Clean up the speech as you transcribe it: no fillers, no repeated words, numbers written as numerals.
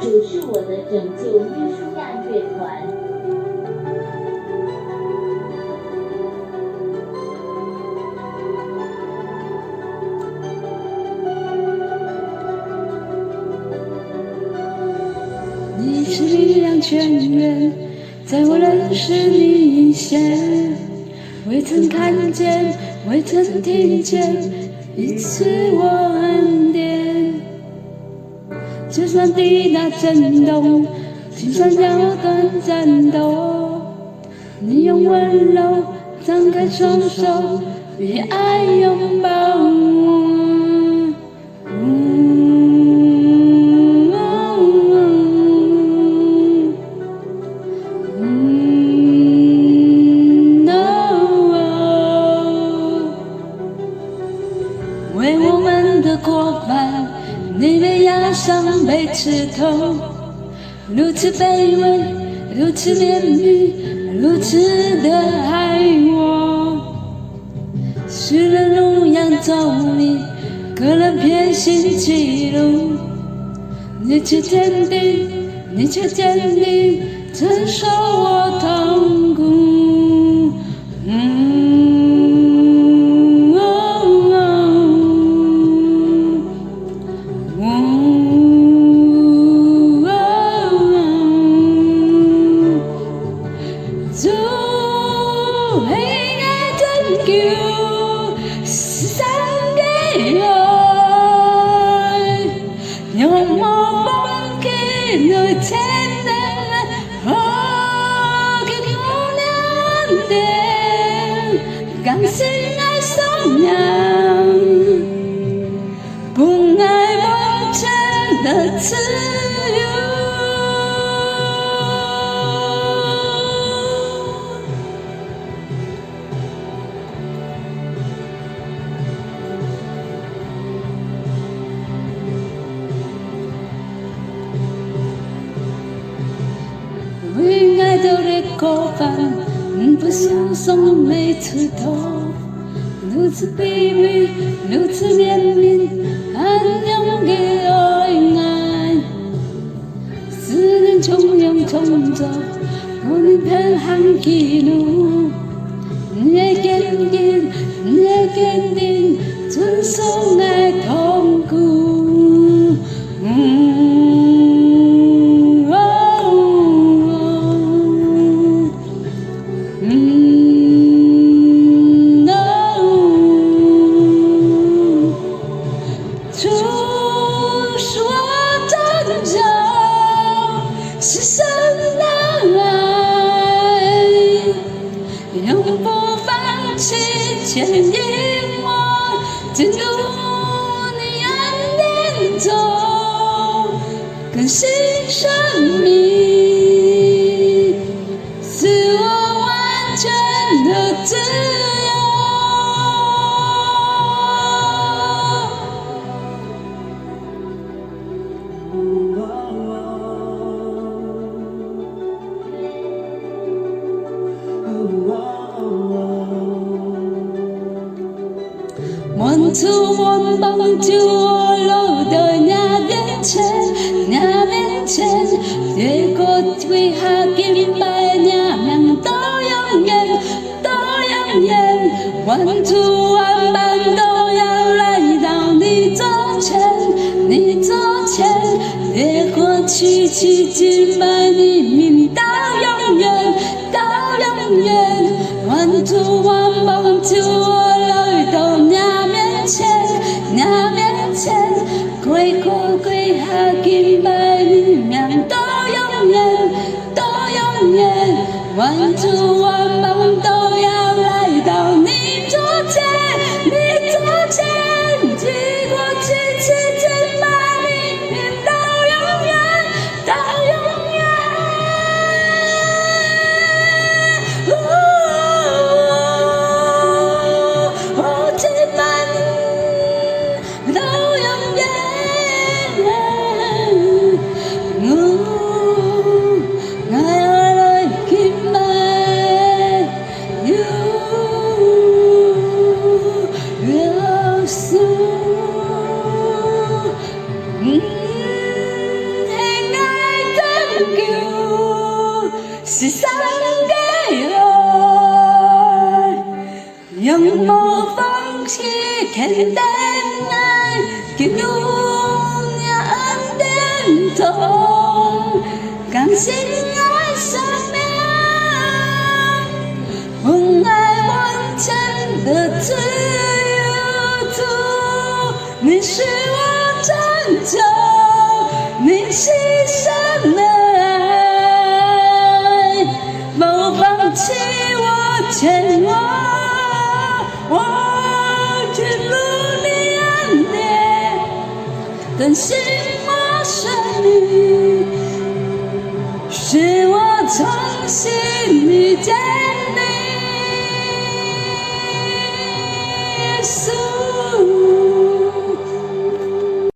主是我的拯救约书亚乐团。你是力量泉源，在我认识你以前，未曾看见，未曾听见，已赐我恩典。就算地大震动，群山摇撼顫抖，你用温柔张开双手，以爱拥抱我。为我们的过犯，你被压伤被刺透，如此卑微，如此怜悯，如此的爱我。世人如羊走迷，各人偏行己路，你却坚定，你却坚定，承受我痛苦。主被爱拯救，是上帝爱，永不放弃你前人，给我恩典，更新爱颂扬，不爱完全的自由。为爱的列国犯，不相送没刺透，如此卑微，如此怜悯，安永给爱，世人穷涌冲走，各人偏行己路，你也坚定，你也坚定，承受爱痛苦。主是我拯救，是神的爱，永不放弃牵引我，进入你恩典中，更新生命，使我完全的自由。万族万邦就要来到你面前，你面前，列国屈膝敬拜你名，都永远，都永远，万族万邦都要来到你座前，你座前，列国屈膝敬拜你名，到永远，到永远，万族万邦就要来到你面前，你面前，跪国跪下敬拜你名，都永远，都永远，万族万邦都要来到你座前，你座前，举国屈膝敬拜你名，到永远，到永远。敬拜你到永远。我要来敬拜。肯定爱，进入祢恩典中，更新爱生命，我爱完全的自由主，你是我拯救，你牺牲的爱，不放弃我牵我进入祢恩典，更新我生命，使我重新遇见